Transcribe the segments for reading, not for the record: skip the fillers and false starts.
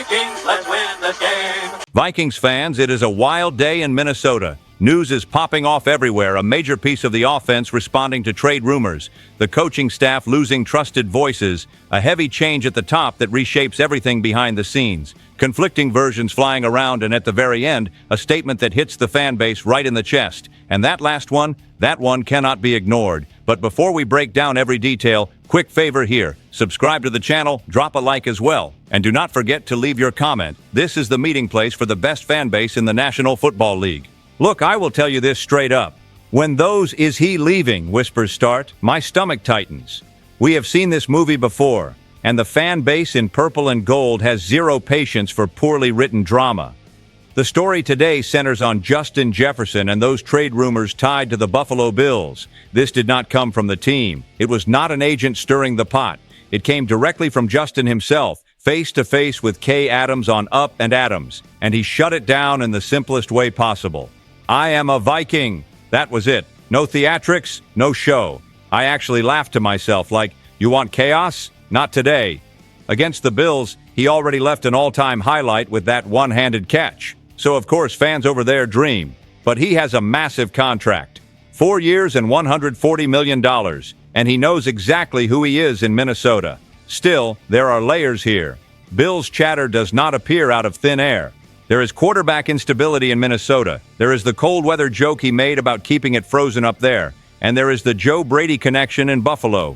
Vikings, let's win the game. Vikings fans, it is a wild day in Minnesota. News is popping off everywhere, a major piece of the offense responding to trade rumors, the coaching staff losing trusted voices, a heavy change at the top that reshapes everything behind the scenes, conflicting versions flying around, and at the very end, a statement that hits the fan base right in the chest. And that last one, that one cannot be ignored. But before we break down every detail, quick favor here. Subscribe to the channel, drop a like as well, and do not forget to leave your comment. This is the meeting place for the best fan base in the National Football League. Look, I will tell you this straight up. When those "is he leaving" whispers start, my stomach tightens. We have seen this movie before, and the fan base in purple and gold has zero patience for poorly written drama. The story today centers on Justin Jefferson and those trade rumors tied to the Buffalo Bills. This did not come from the team. It was not an agent stirring the pot. It came directly from Justin himself, face to face with Kay Adams on Up and Adams, and he shut it down in the simplest way possible. "I am a Viking." That was it. No theatrics, no show. I actually laughed to myself like, you want chaos? Not today. Against the Bills, he already left an all-time highlight with that one-handed catch. So of course fans over there dream. But he has a massive contract. 4 years and $140 million. And he knows exactly who he is in Minnesota. Still, there are layers here. Bills chatter does not appear out of thin air. There is quarterback instability in Minnesota. There is the cold weather joke he made about keeping it frozen up there. And there is the Joe Brady connection in Buffalo.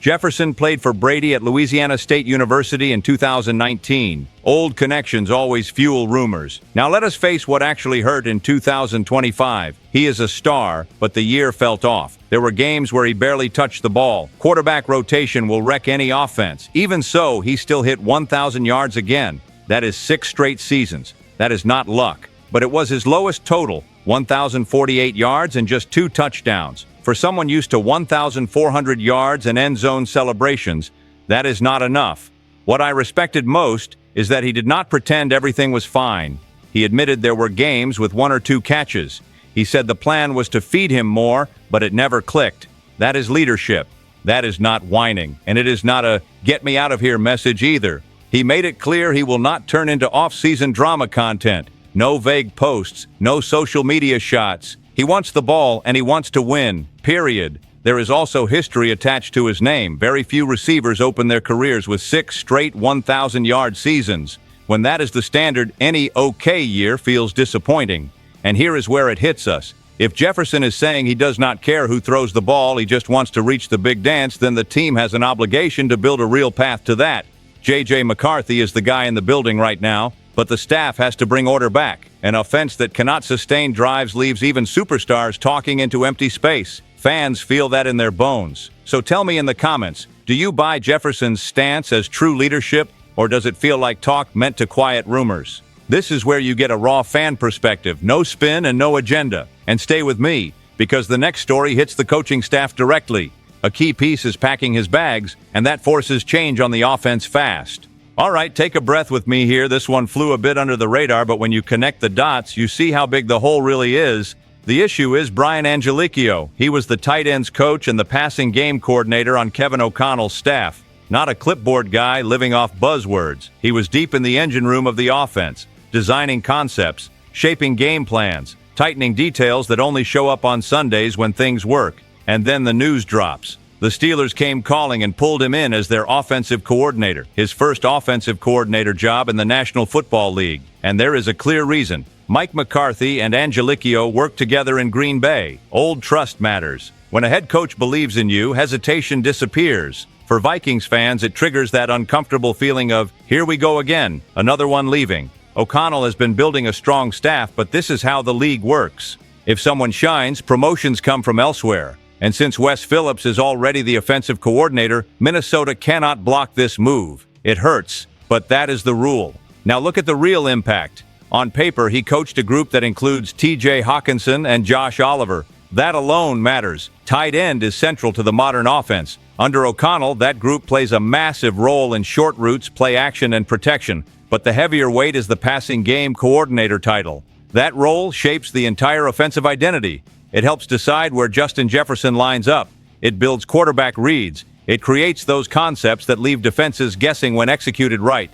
Jefferson played for Brady at Louisiana State University in 2019. Old connections always fuel rumors. Now let us face what actually hurt in 2025. He is a star, but the year felt off. There were games where he barely touched the ball. Quarterback rotation will wreck any offense. Even so, he still hit 1,000 yards again. That is 6 straight seasons. That is not luck. But it was his lowest total, 1,048 yards and just 2 touchdowns. For someone used to 1,400 yards and end zone celebrations, that is not enough. What I respected most is that he did not pretend everything was fine. He admitted there were games with 1 or 2 catches. He said the plan was to feed him more, but it never clicked. That is leadership. That is not whining, and it is not a "get me out of here" message either. He made it clear he will not turn into off-season drama content. No vague posts, no social media shots. He wants the ball and he wants to win, period. There is also history attached to his name. Very few receivers open their careers with 6 straight 1,000-yard seasons. When that is the standard, any okay year feels disappointing. And here is where it hits us. If Jefferson is saying he does not care who throws the ball, he just wants to reach the big dance, then the team has an obligation to build a real path to that. J.J. McCarthy is the guy in the building right now, but the staff has to bring order back. An offense that cannot sustain drives leaves even superstars talking into empty space. Fans feel that in their bones. So tell me in the comments, do you buy Jefferson's stance as true leadership, or does it feel like talk meant to quiet rumors? This is where you get a raw fan perspective, no spin and no agenda. And stay with me, because the next story hits the coaching staff directly. A key piece is packing his bags, and that forces change on the offense fast. All right, take a breath with me here. This one flew a bit under the radar, but when you connect the dots, you see how big the hole really is. The issue is Brian Angelicchio. He was the tight ends coach and the passing game coordinator on Kevin O'Connell's staff. Not a clipboard guy living off buzzwords. He was deep in the engine room of the offense, designing concepts, shaping game plans, tightening details that only show up on Sundays when things work. And then the news drops. The Steelers came calling and pulled him in as their offensive coordinator, his first offensive coordinator job in the National Football League. And there is a clear reason. Mike McCarthy and Angelicchio worked together in Green Bay. Old trust matters. When a head coach believes in you, hesitation disappears. For Vikings fans, it triggers that uncomfortable feeling of, here we go again, another one leaving. O'Connell has been building a strong staff, but this is how the league works. If someone shines, promotions come from elsewhere. And since Wes Phillips is already the offensive coordinator, Minnesota cannot block this move. It hurts, but that is the rule. Now look at the real impact. On paper, he coached a group that includes T.J. Hawkinson and Josh Oliver. That alone matters. Tight end is central to the modern offense. Under O'Connell, that group plays a massive role in short routes, play action, and protection. But the heavier weight is the passing game coordinator title. That role shapes the entire offensive identity. It helps decide where Justin Jefferson lines up. It builds quarterback reads. It creates those concepts that leave defenses guessing when executed right.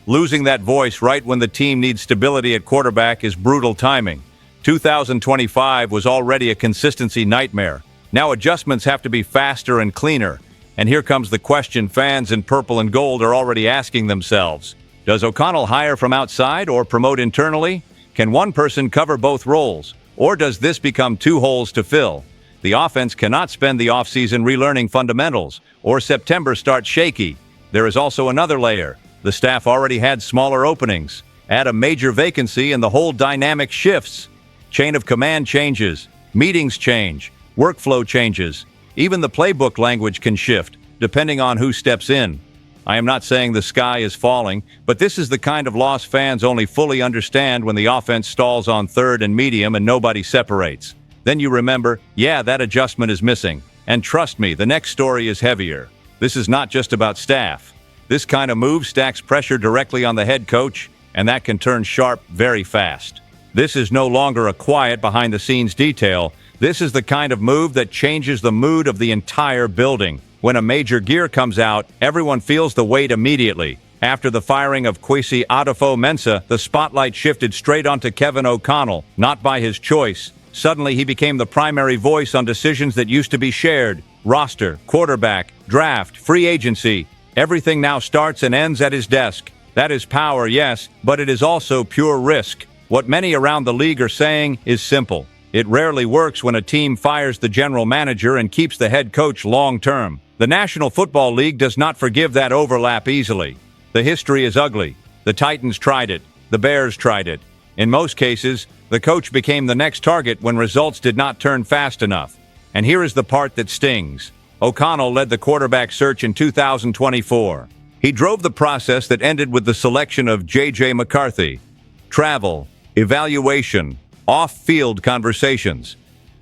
Losing that voice right when the team needs stability at quarterback is brutal timing. 2025 was already a consistency nightmare. Now adjustments have to be faster and cleaner. And here comes the question fans in purple and gold are already asking themselves. Does O'Connell hire from outside or promote internally? Can one person cover both roles? Or does this become two holes to fill? The offense cannot spend the offseason relearning fundamentals, or September start shaky. There is also another layer. The staff already had smaller openings. Add a major vacancy and the whole dynamic shifts. Chain of command changes, meetings change, workflow changes. Even the playbook language can shift, depending on who steps in. I am not saying the sky is falling, but this is the kind of loss fans only fully understand when the offense stalls on third and medium and nobody separates. Then you remember, yeah, that adjustment is missing. And trust me, the next story is heavier. This is not just about staff. This kind of move stacks pressure directly on the head coach, and that can turn sharp very fast. This is no longer a quiet behind-the-scenes detail. This is the kind of move that changes the mood of the entire building. When a major gear comes out, everyone feels the weight immediately. After the firing of Kwesi Adofo-Mensah, the spotlight shifted straight onto Kevin O'Connell, not by his choice. Suddenly, he became the primary voice on decisions that used to be shared. Roster, quarterback, draft, free agency. Everything now starts and ends at his desk. That is power, yes, but it is also pure risk. What many around the league are saying is simple. It rarely works when a team fires the general manager and keeps the head coach long-term. The National Football League does not forgive that overlap easily. The history is ugly. The Titans tried it. The Bears tried it. In most cases, the coach became the next target when results did not turn fast enough. And here is the part that stings. O'Connell led the quarterback search in 2024. He drove the process that ended with the selection of J.J. McCarthy. Travel, evaluation, off-field conversations.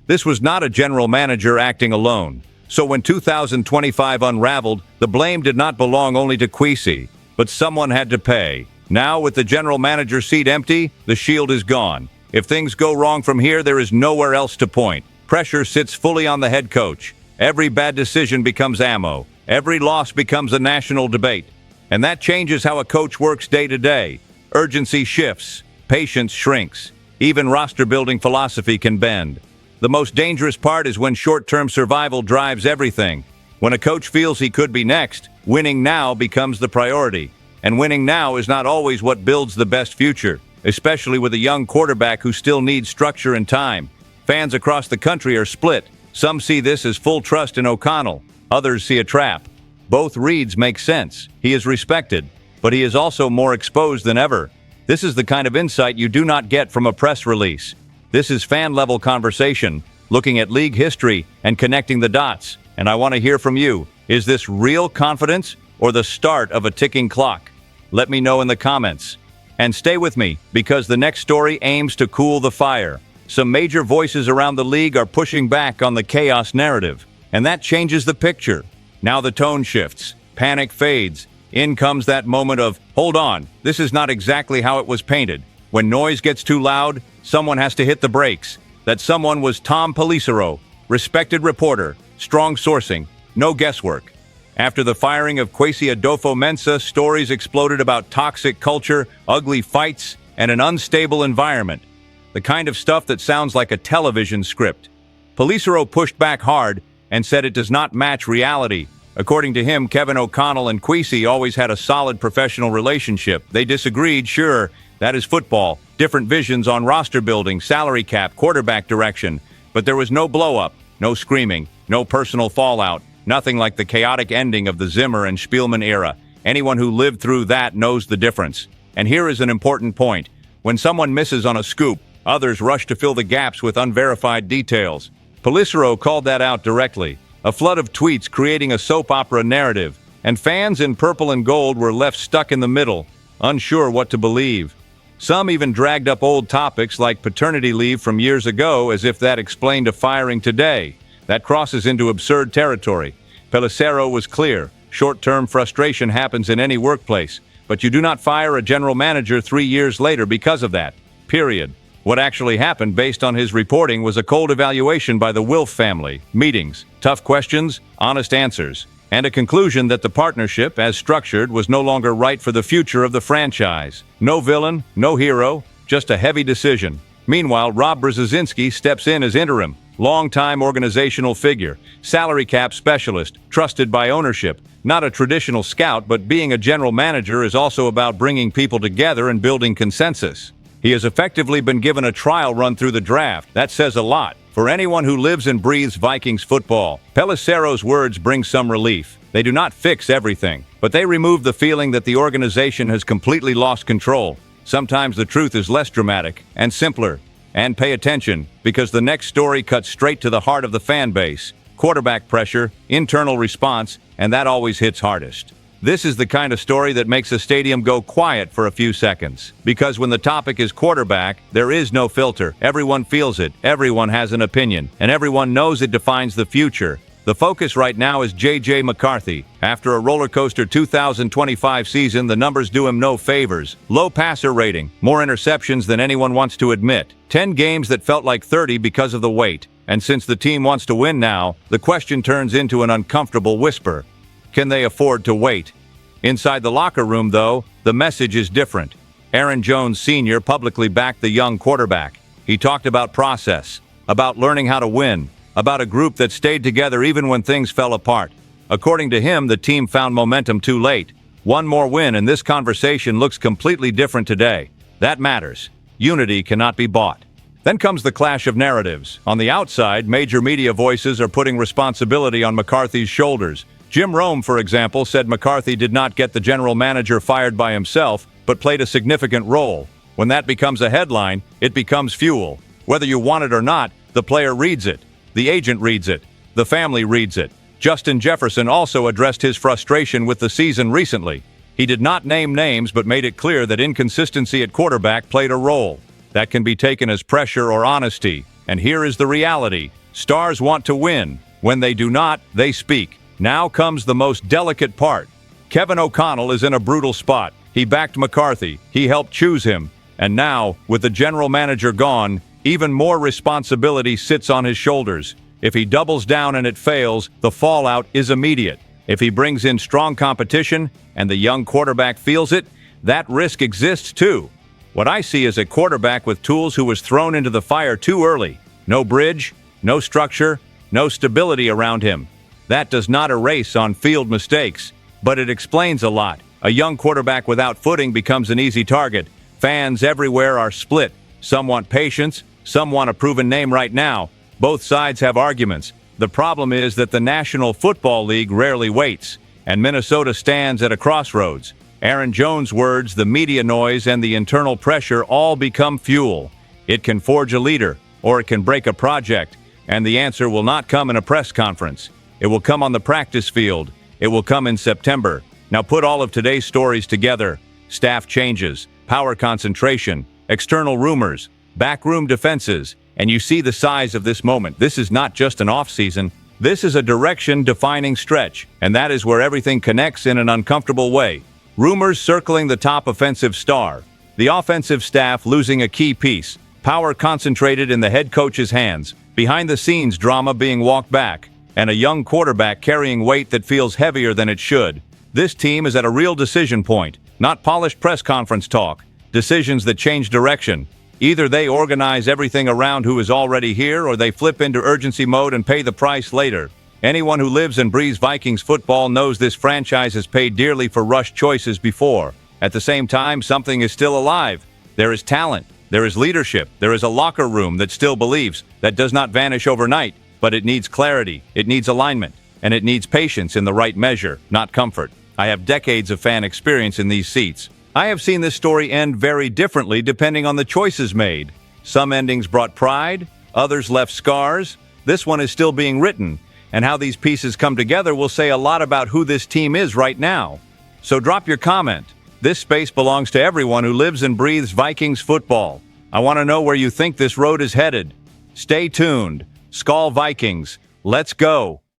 This was not a general manager acting alone. So when 2025 unraveled, the blame did not belong only to Kwesi, but someone had to pay. Now, with the general manager seat empty, the shield is gone. If things go wrong from here, there is nowhere else to point. Pressure sits fully on the head coach. Every bad decision becomes ammo. Every loss becomes a national debate. And that changes how a coach works day to day. Urgency shifts. Patience shrinks. Even roster-building philosophy can bend. The most dangerous part is when short-term survival drives everything. When a coach feels he could be next, winning now becomes the priority. And winning now is not always what builds the best future, especially with a young quarterback who still needs structure and time. Fans across the country are split. Some see this as full trust in O'Connell. Others see a trap. Both reads make sense. He is respected, but he is also more exposed than ever. This is the kind of insight you do not get from a press release. This is fan-level conversation, looking at league history and connecting the dots. And I want to hear from you. Is this real confidence or the start of a ticking clock? Let me know in the comments. And stay with me, because the next story aims to cool the fire. Some major voices around the league are pushing back on the chaos narrative, and that changes the picture. Now the tone shifts, panic fades. In comes that moment of, hold on, this is not exactly how it was painted. When noise gets too loud, someone has to hit the brakes. That someone was Tom Pelissero, respected reporter, strong sourcing, no guesswork. After the firing of Kwesi Adofo-Mensah, stories exploded about toxic culture, ugly fights, and an unstable environment. The kind of stuff that sounds like a television script. Pelissero pushed back hard and said it does not match reality. According to him, Kevin O'Connell and Kwesi always had a solid professional relationship. They disagreed, sure, that is football. Different visions on roster building, salary cap, quarterback direction. But there was no blow-up, no screaming, no personal fallout, nothing like the chaotic ending of the Zimmer and Spielman era. Anyone who lived through that knows the difference. And here is an important point. When someone misses on a scoop, others rush to fill the gaps with unverified details. Pelissero called that out directly. A flood of tweets creating a soap opera narrative, and fans in purple and gold were left stuck in the middle, unsure what to believe. Some even dragged up old topics like paternity leave from years ago as if that explained a firing today. That crosses into absurd territory. Pelissero was clear. Short-term frustration happens in any workplace, but you do not fire a general manager 3 years later because of that. Period. What actually happened based on his reporting was a cold evaluation by the Wilf family. Meetings, tough questions, honest answers. and a conclusion that the partnership, as structured, was no longer right for the future of the franchise. No villain, no hero, just a heavy decision. Meanwhile, Rob Brzezinski steps in as interim, longtime organizational figure, salary cap specialist, trusted by ownership. Not a traditional scout, but being a general manager is also about bringing people together and building consensus. He has effectively been given a trial run through the draft. That says a lot for anyone who lives and breathes Vikings football. Pelissero's words bring some relief. They do not fix everything, but they remove the feeling that the organization has completely lost control. Sometimes the truth is less dramatic and simpler. And pay attention, because the next story cuts straight to the heart of the fan base. Quarterback pressure, internal response, and that always hits hardest. This is the kind of story that makes a stadium go quiet for a few seconds. Because when the topic is quarterback, there is no filter. Everyone feels it, everyone has an opinion, and everyone knows it defines the future. The focus right now is J.J. McCarthy. After a roller coaster 2025 season, the numbers do him no favors. Low passer rating, more interceptions than anyone wants to admit. 10 games that felt like 30 because of the wait. And since the team wants to win now, the question turns into an uncomfortable whisper. Can they afford to wait? Inside the locker room, though, the message is different. Aaron Jones Sr. publicly backed the young quarterback. He talked about process, about learning how to win, about a group that stayed together even when things fell apart. According to him, the team found momentum too late. One more win and this conversation looks completely different today. That matters. Unity cannot be bought. Then comes the clash of narratives. On the outside, major media voices are putting responsibility on McCarthy's shoulders. Jim Rome, for example, said McCarthy did not get the general manager fired by himself, but played a significant role. When that becomes a headline, it becomes fuel. Whether you want it or not, the player reads it. The agent reads it. The family reads it. Justin Jefferson also addressed his frustration with the season recently. He did not name names but made it clear that inconsistency at quarterback played a role. That can be taken as pressure or honesty. And here is the reality. Stars want to win. When they do not, they speak. Now comes the most delicate part. Kevin O'Connell is in a brutal spot. He backed McCarthy. He helped choose him. And now, with the general manager gone, even more responsibility sits on his shoulders. If he doubles down and it fails, the fallout is immediate. If he brings in strong competition and the young quarterback feels it, that risk exists too. What I see is a quarterback with tools who was thrown into the fire too early. No bridge, no structure, no stability around him. That does not erase on-field mistakes, but it explains a lot. A young quarterback without footing becomes an easy target. Fans everywhere are split. Some want patience, some want a proven name right now. Both sides have arguments. The problem is that the National Football League rarely waits, and Minnesota stands at a crossroads. Aaron Jones' words, the media noise, and the internal pressure all become fuel. It can forge a leader, or it can break a project, and the answer will not come in a press conference. It will come on the practice field. It will come in September. Now put all of today's stories together. Staff changes, power concentration, external rumors, backroom defenses, and you see the size of this moment. This is not just an off-season. This is a direction-defining stretch, and that is where everything connects in an uncomfortable way. Rumors circling the top offensive star, the offensive staff losing a key piece, power concentrated in the head coach's hands, behind-the-scenes drama being walked back, and a young quarterback carrying weight that feels heavier than it should. This team is at a real decision point, not polished press conference talk. Decisions that change direction. Either they organize everything around who is already here, or they flip into urgency mode and pay the price later. Anyone who lives and breathes Vikings football knows this franchise has paid dearly for rushed choices before. At the same time, something is still alive. There is talent. There is leadership. There is a locker room that still believes. That does not vanish overnight, but it needs clarity. It needs alignment. And it needs patience in the right measure, not comfort. I have decades of fan experience in these seats. I have seen this story end very differently depending on the choices made. Some endings brought pride, others left scars. This one is still being written, and how these pieces come together will say a lot about who this team is right now. So drop your comment. This space belongs to everyone who lives and breathes Vikings football. I want to know where you think this road is headed. Stay tuned. SKOL Vikings, let's go.